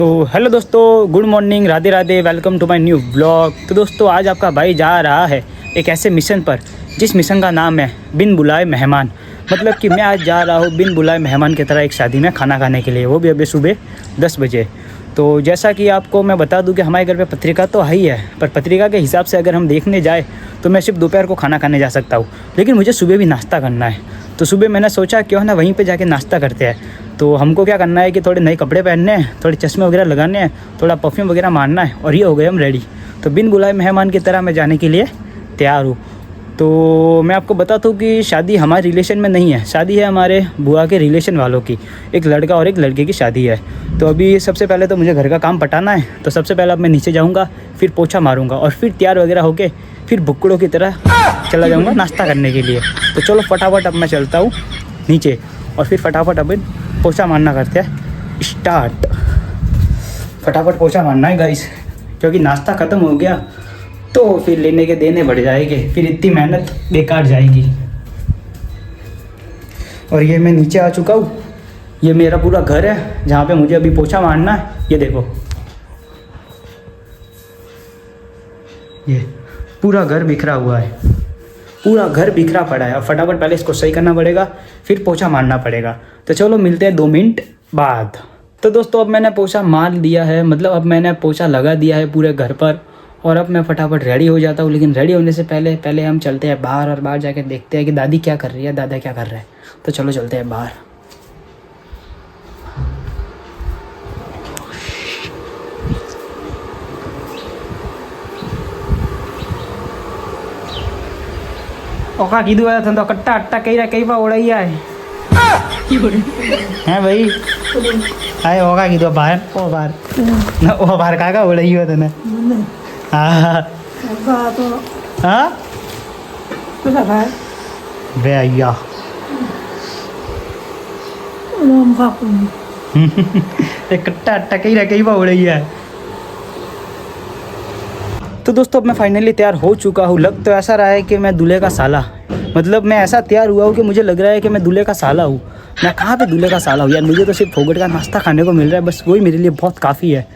तो हेलो दोस्तों, good morning, Radhe Radhe, welcome to my new blog. तो दोस्तों आज आपका भाई जा रहा है एक ऐसे मिशन पर जिस मिशन का नाम है बिन बुलाए मेहमान। मतलब कि मैं आज जा रहा हूँ बिन बुलाए मेहमान की तरह एक शादी में खाना खाने के लिए, वो भी अभी सुबह 10 बजे। तो जैसा कि आपको मैं बता दूं कि हमारे घर पे पत्रिका तो है ही है, पर पत्रिका के हिसाब से अगर हम देखने जाए तो मैं सिर्फ दोपहर को खाना खाने जा सकता हूँ, लेकिन मुझे सुबह भी नाश्ता करना है। तो सुबह मैंने सोचा क्यों ना वहीं पे जाके नाश्ता करते हैं। तो हमको क्या करना है कि थोड़े नए कपड़े पहनने हैं, थोड़े चश्मे वगैरह लगाने हैं, थोड़ा परफ्यूम वगैरह मारना है और ये हो गए हम रेडी। तो बिन बुलाए मेहमान की तरह मैं जाने के लिए तैयार हूँ। तो मैं आपको बताता हूँ कि शादी हमारे रिलेशन में नहीं है, शादी है हमारे बुआ के रिलेशन वालों की, एक लड़का और एक लड़के की शादी है। तो अभी सबसे पहले तो मुझे घर का काम पटाना है। तो सबसे पहले अब मैं नीचे जाऊँगा, फिर पोछा मारूंगा और फिर तैयार वगैरह होके फिर भुक्कड़ों की तरह चला जाऊँगा नाश्ता करने के लिए। तो चलो फटाफट अब मैं चलता हूँ नीचे और फिर फटाफट अब पोछा मारना करते हैं स्टार्ट। फटाफट पोछा मारना है गाइस, क्योंकि नाश्ता ख़त्म हो गया तो फिर लेने के देने बढ़ जाएंगे, फिर इतनी मेहनत बेकार जाएगी। और ये मैं नीचे आ चुका हूँ, ये मेरा पूरा घर है जहाँ पे मुझे अभी पोछा मारना है। ये देखो, ये पूरा घर बिखरा हुआ है, पूरा घर बिखरा पड़ा है। अब फटाफट पहले इसको सही करना पड़ेगा, फिर पोछा मारना पड़ेगा। तो चलो मिलते हैं 2 मिनट बाद। तो दोस्तों अब मैंने पोछा मार दिया है, मतलब अब मैंने पोछा लगा दिया है पूरे घर पर, और अब मैं फटाफट रेडी हो जाता हूँ। लेकिन रेडी होने से पहले हम चलते हैं बाहर, और बाहर जाके देखते हैं कि दादी क्या कर रही है, दादा क्या कर रहे हैं। तो चलो चलते हैं बाहर। ओका कीधु आया था तो कट्टा अट्टा कई बार उड़ाई है हैं भाई। आए ओका कीधु बाहर ओ बाहर ना ओ बाहर का उड़ाई हुआ तने। हाँ हाँ भैया एक कट्टा अट्टा कई बार उड़ाई है। तो दोस्तों अब मैं फाइनली तैयार हो चुका हूँ। लग तो ऐसा रहा है कि मैं दूल्हे का साला, मतलब मैं ऐसा तैयार हुआ हूँ कि मुझे लग रहा है कि मैं दूल्हे का साला हूँ। मैं कहाँ पे दूल्हे का साला हूँ यार, मुझे तो सिर्फ फोगट का नाश्ता खाने को मिल रहा है, बस वही मेरे लिए बहुत काफ़ी है।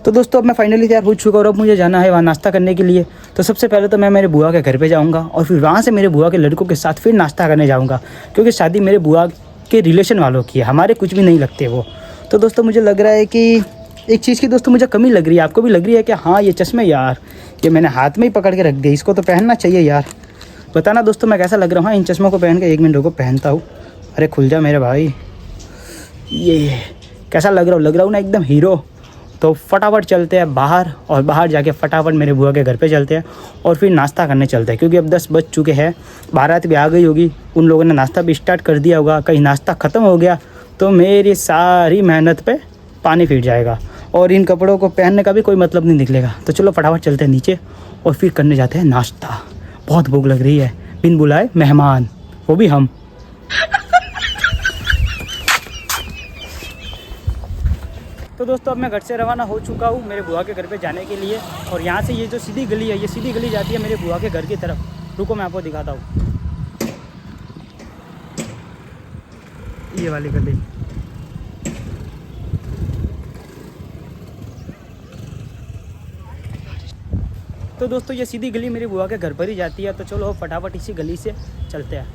तो दोस्तों अब मैं फाइनली तैयार हो चुका हूँ और अब मुझे जाना है वहाँ नाश्ता करने के लिए। तो सबसे पहले तो मैं मेरे बुआ के घर पे जाऊँगा और फिर वहाँ से मेरे बुआ के लड़कों के साथ फिर नाश्ता करने जाऊँगा, क्योंकि शादी मेरे बुआ के रिलेशन वालों की है, हमारे कुछ भी नहीं लगते वो। तो दोस्तों मुझे लग रहा है कि एक चीज़ की दोस्तों मुझे कमी लग रही है, आपको भी लग रही है कि हाँ ये चश्मे यार, ये मैंने हाथ में ही पकड़ के रख दिए, इसको तो पहनना चाहिए यार। बताना दोस्तों मैं कैसा लग रहा हूँ। इन चश्मों को पहन के 1 मिनट को पहनता हूँ। अरे खुल जा मेरे भाई, ये कैसा लग रहा हूँ ना, एकदम हीरो। तो फटाफट चलते हैं बाहर, और बाहर जाके फटाफट मेरे बुआ के घर पे चलते हैं और फिर नाश्ता करने चलते हैं, क्योंकि अब 10 बज चुके हैं, बारात भी आ गई होगी, उन लोगों ने नाश्ता भी स्टार्ट कर दिया होगा। कहीं नाश्ता ख़त्म हो गया तो मेरी सारी मेहनत पे पानी फिर जाएगा और इन कपड़ों को पहनने का भी कोई मतलब नहीं निकलेगा। तो चलो फटाफट चलते हैं नीचे और फिर करने जाते हैं नाश्ता। बहुत भूख लग रही है, बिन बुलाए मेहमान, वो भी हम। तो दोस्तों अब मैं घर से रवाना हो चुका हूँ मेरे बुआ के घर पे जाने के लिए, और यहाँ से ये जो सीधी गली है, ये सीधी गली जाती है मेरे बुआ के घर की तरफ। रुको मैं आपको दिखाता हूँ, ये वाली गली। तो दोस्तों ये सीधी गली मेरी बुआ के घर पर ही जाती है। तो चलो फटाफट इसी गली से चलते हैं।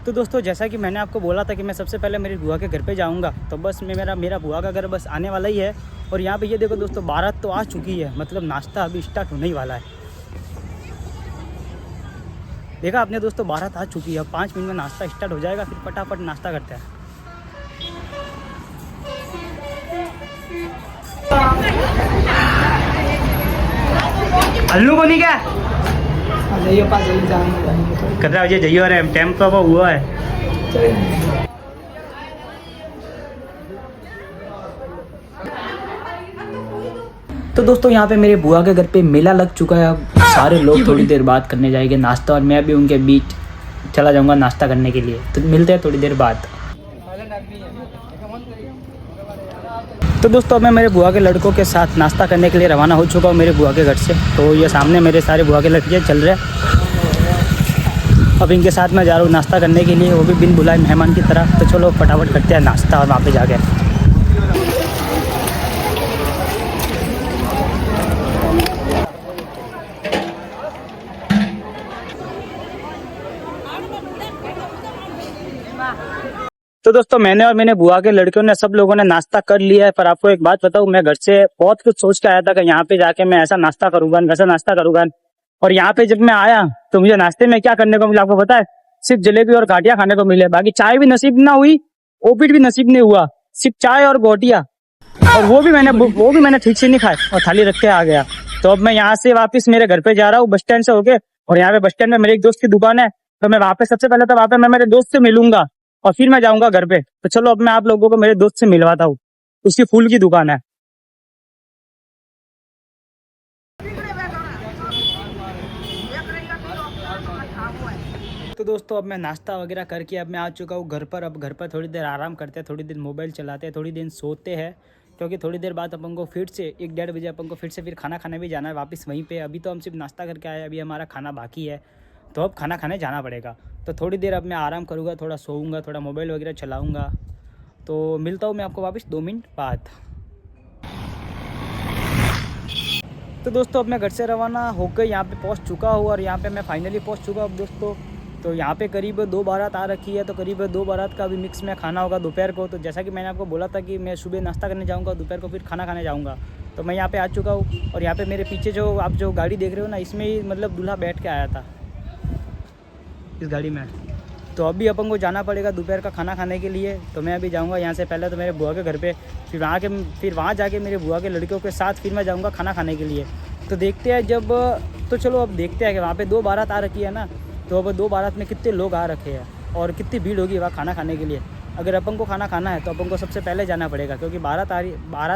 तो दोस्तों जैसा कि मैंने आपको बोला था कि मैं सबसे पहले मेरी बुआ के घर पे जाऊंगा, तो बस मेरा बुआ का घर बस आने वाला ही है। और यहाँ पे ये देखो दोस्तों, बारात तो आ चुकी है, मतलब नाश्ता अभी स्टार्ट होने ही वाला है। देखा आपने दोस्तों, बारात आ चुकी है, अब 5 मिनट में नाश्ता स्टार्ट हो जाएगा, फिर फटाफट नाश्ता करते हैं। अल्लू को नहीं क्या कतरा बजे जाइए, अरे टाइम तो अब हुआ है। तो दोस्तों यहाँ पे मेरे बुआ के घर पे मेला लग चुका है। अब सारे लोग थोड़ी देर बाद करने जाएंगे नाश्ता, और मैं भी उनके बीच चला जाऊँगा नाश्ता करने के लिए। तो मिलते हैं थोड़ी देर बाद। तो दोस्तों अब मैं मेरे बुआ के लड़कों के साथ नाश्ता करने के लिए रवाना हो चुका हूँ मेरे बुआ के घर से। तो ये सामने मेरे सारे बुआ के लड़के चल रहे हैं। अब इनके साथ मैं जा रहा हूँ नाश्ता करने के लिए, वो भी बिन बुलाए मेहमान की तरह। तो चलो फटाफट करते हैं नाश्ता और वहाँ पे जाके। तो दोस्तों मैंने और मेरे बुआ के लड़कियों ने सब लोगों ने नाश्ता कर लिया है। पर आपको एक बात बताऊं, मैं घर से बहुत कुछ सोच के आया था कि यहाँ पे जाके मैं ऐसा नाश्ता करूंगा, वैसा नाश्ता करूंगा। और यहाँ पे जब मैं आया तो मुझे नाश्ते में क्या करने को मिला आपको पता है? सिर्फ जलेबी और गाटियां खाने को मिले। बाकी चाय भी नसीब ना हुई, ओपिट भी नसीब नहीं हुआ, सिर्फ चाय और गोटियां। और वो भी मैंने ठीक से नहीं खाए और थाली रख के आ गया। तो अब मैं यहाँ से वापस मेरे घर पे जा रहा हूँ बस स्टैंड से होके। और यहाँ पे बस स्टैंड में मेरे एक दोस्त की दुकान है, तो मैं वहाँ पे सबसे पहले तो वहाँ पे मैं मेरे दोस्त से मिलूंगा और फिर मैं जाऊंगा घर पे। तो चलो अब मैं आप लोगों को मेरे दोस्त से मिलवाता हूँ, उसकी फूल की दुकान है। तो दोस्तों अब मैं नाश्ता वगैरह करके अब मैं आ चुका हूँ घर पर। अब घर पर थोड़ी देर आराम करते हैं, थोड़ी देर मोबाइल चलाते हैं, थोड़ी देर सोते हैं, क्योंकि थोड़ी देर बाद अपन को फिर से 1-1:30 बजे अपन को फिर से फिर खाना खाने भी जाना है वापस वहीं पे। अभी तो हम सिर्फ नाश्ता करके आए, अभी हमारा खाना बाकी है, तो अब खाना खाने जाना पड़ेगा। तो थोड़ी देर अब मैं आराम करूँगा, थोड़ा सोऊंगा, थोड़ा मोबाइल वगैरह चलाऊँगा। तो मिलता हूँ मैं आपको वापस 2 मिनट बाद। तो दोस्तों अब मैं घर से रवाना होकर यहाँ पे पहुँच चुका हूँ और यहाँ पे मैं फाइनली पहुँच चुका हूँ दोस्तों। तो यहाँ पे करीब 2 बारात आ रखी है, तो करीब 2 बारात का भी मिक्स में खाना होगा दोपहर को। तो जैसा कि मैंने आपको बोला था कि मैं सुबह नाश्ता करने जाऊँगा, दोपहर को फिर खाना खाने जाऊँगा। तो मैं यहाँ पे आ चुका हूँ और यहाँ पे मेरे पीछे जो आप जो गाड़ी देख रहे हो ना, इसमें ही मतलब दूल्हा बैठ के आया था इस गाड़ी में। तो अभी अपन को जाना पड़ेगा दोपहर का खाना खाने के लिए। तो मैं अभी जाऊँगा यहाँ से पहले तो मेरे बुआ के घर पे, फिर वहाँ जाके मेरे बुआ के लड़कियों के साथ फिर मैं जाऊँगा खाना खाने के लिए। तो देखते हैं जब, तो चलो अब देखते हैं कि वहाँ पे 2 बारात आ रखी है ना, तो अब 2 बारात में कितने लोग आ रखे हैं और कितनी भीड़ होगी वहाँ खाना खाने के लिए। अगर अपन को खाना खाना है तो अपन को सबसे पहले जाना पड़ेगा, क्योंकि बारात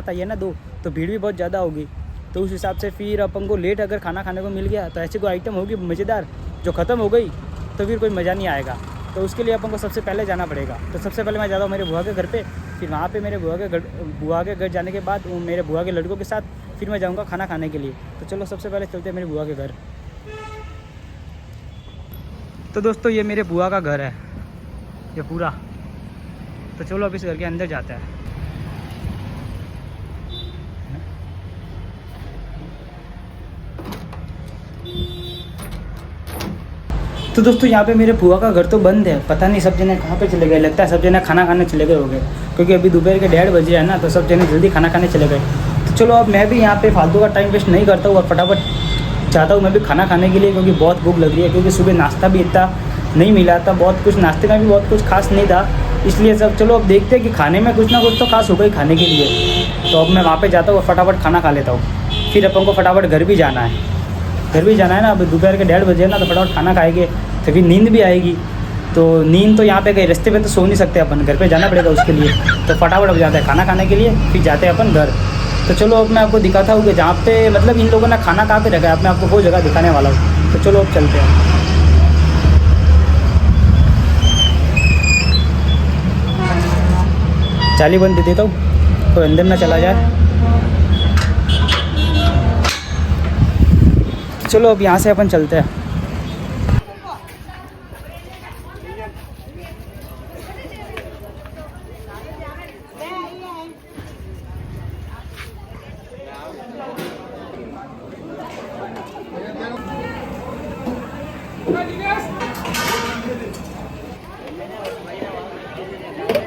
आई है ना 2, तो भीड़ भी बहुत ज़्यादा होगी। तो उस हिसाब से फिर अपन को लेट अगर खाना खाने को मिल गया तो ऐसी कोई आइटम होगी मज़ेदार जो ख़त्म हो गई तो फिर कोई मज़ा नहीं आएगा। तो उसके लिए अपन को सबसे पहले जाना पड़ेगा। तो सबसे पहले मैं जाता हूँ मेरे बुआ के घर पे, फिर वहाँ पे मेरे बुआ के घर जाने के बाद मेरे बुआ के लड़कों के साथ फिर मैं जाऊँगा खाना खाने के लिए। तो चलो सबसे पहले चलते हैं मेरे बुआ के घर। तो दोस्तों ये मेरे बुआ का घर है ये पूरा। तो चलो अब इस घर के अंदर जाते हैं। तो दोस्तों यहाँ पे मेरे बुआ का घर तो बंद है, पता नहीं सब जने कहाँ पे चले गए। लगता है सब जने खाना खाने चले गए होंगे, क्योंकि अभी दोपहर के 1:30 बजे है ना, तो सब जने जल्दी खाना खाने चले गए। तो चलो अब मैं भी यहाँ पे फालतू का टाइम वेस्ट नहीं करता हूँ और फटाफट चाहता हूँ मैं भी खाना खाने के लिए, क्योंकि बहुत भूख लग रही है। क्योंकि सुबह नाश्ता भी इतना नहीं मिला था, बहुत कुछ नाश्ते में भी बहुत कुछ खास नहीं था, इसलिए सब चलो अब देखते हैं कि खाने में कुछ ना कुछ तो खास होगा ही खाने के लिए। तो अब मैं वहाँ पे जाता हूँ और फटाफट खाना खा लेता हूँ। फिर अपन को फटाफट घर भी जाना है ना। अब दोपहर के 1:30 बजे ना, तो फटाफट खाना खाएंगे तो फिर नींद भी आएगी। तो नींद तो यहाँ पे कहीं रास्ते में तो सो नहीं सकते अपन, घर पे जाना पड़ेगा उसके लिए। तो फटाफट अब जाते हैं खाना खाने के लिए, फिर जाते हैं अपन घर। तो चलो अब मैं आपको दिखाता हूँ कि जहाँ पे मतलब इन लोगों ने खाना कहाँ पे रखा है, अब मैं आपको वो जगह दिखाने वाला हूँ। तो चलो अब चलते हैं। चाली बंद दे देता हूँ, कोई अंदर ना चला जाए। चलो अब यहाँ से अपन चलते हैं।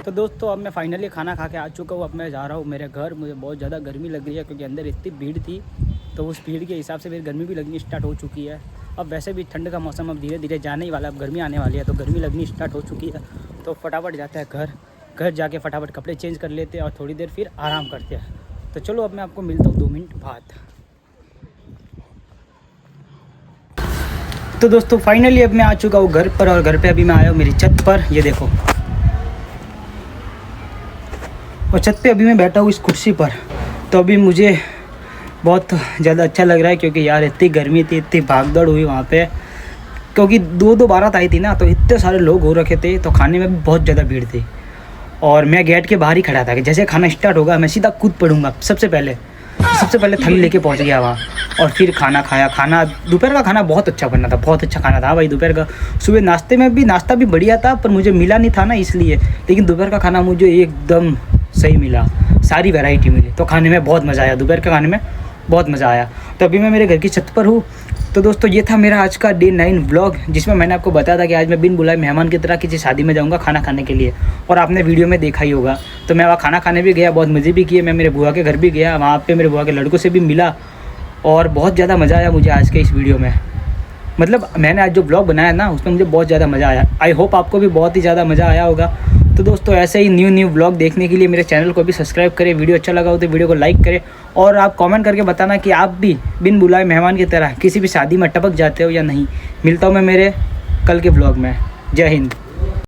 तो दोस्तों अब मैं फाइनली खाना खा के आ चुका हूँ। अब मैं जा रहा हूँ मेरे घर। मुझे बहुत ज़्यादा गर्मी लग रही है, क्योंकि अंदर इतनी भीड़ थी, तो उस भीड़ के हिसाब से फिर गर्मी भी लगनी स्टार्ट हो चुकी है। अब वैसे भी ठंड का मौसम अब धीरे धीरे जाने ही वाला है, अब गर्मी आने वाली है, तो गर्मी लगनी स्टार्ट हो चुकी है। तो फटाफट जाते हैं घर जाके फटाफट कपड़े चेंज कर लेते हैं और थोड़ी देर फिर आराम करते हैं। तो चलो अब मैं आपको मिलता हूँ 2 मिनट बाद। तो दोस्तों फाइनली अब मैं आ चुका हूँ घर पर, और घर पे अभी मैं आया हूँ मेरी छत पर, ये देखो। और छत पे अभी मैं बैठा हूँ इस कुर्सी पर। तो अभी मुझे बहुत ज़्यादा अच्छा लग रहा है, क्योंकि यार इतनी गर्मी थी, इतनी भागदौड़ हुई वहाँ पे, क्योंकि 2 बारात आई थी ना, तो इतने सारे लोग हो रखे थे, तो खाने में भी बहुत ज़्यादा भीड़ थी। और मैं गेट के बाहर ही खड़ा था कि जैसे खाना स्टार्ट होगा मैं सीधा कूद पड़ूंगा सबसे पहले। सबसे पहले थाली लेके पहुंच गया वहाँ और फिर खाना खाया। खाना दोपहर का खाना बहुत अच्छा बना था, बहुत अच्छा खाना था भाई दोपहर का। सुबह नाश्ते में भी नाश्ता भी बढ़िया था, पर मुझे मिला नहीं था ना इसलिए, लेकिन दोपहर का खाना मुझे एकदम सही मिला, सारी वैरायटी मिली। तो खाने में बहुत मज़ा आया, दोपहर के खाने में बहुत मज़ा आया। तो अभी मैं मेरे घर की छत पर हूँ। तो दोस्तों ये था मेरा आज का डे 9 व्लॉग, जिसमें मैंने आपको बताया था कि आज मैं बिन बुलाए मेहमान की तरह किसी शादी में जाऊंगा खाना खाने के लिए, और आपने वीडियो में देखा ही होगा। तो मैं वहाँ खाना खाने भी गया, बहुत मज़े भी किए। मैं मेरे बुआ के घर भी गया, वहाँ पे मेरे बुआ के लड़कों से भी मिला और बहुत ज़्यादा मज़ा आया मुझे आज के इस वीडियो में। मतलब मैंने आज जो ब्लॉग बनाया ना उसमें मुझे बहुत ज़्यादा मज़ा आया। आई होप आपको भी बहुत ही ज़्यादा मज़ा आया होगा। तो दोस्तों ऐसे ही न्यू ब्लॉग देखने के लिए मेरे चैनल को भी सब्सक्राइब करें। वीडियो अच्छा लगा हो तो वीडियो को लाइक करें, और आप कमेंट करके बताना कि आप भी बिन बुलाए मेहमान की तरह किसी भी शादी में टपक जाते हो या नहीं। मिलता हूँ मैं मेरे कल के ब्लॉग में। जय हिंद।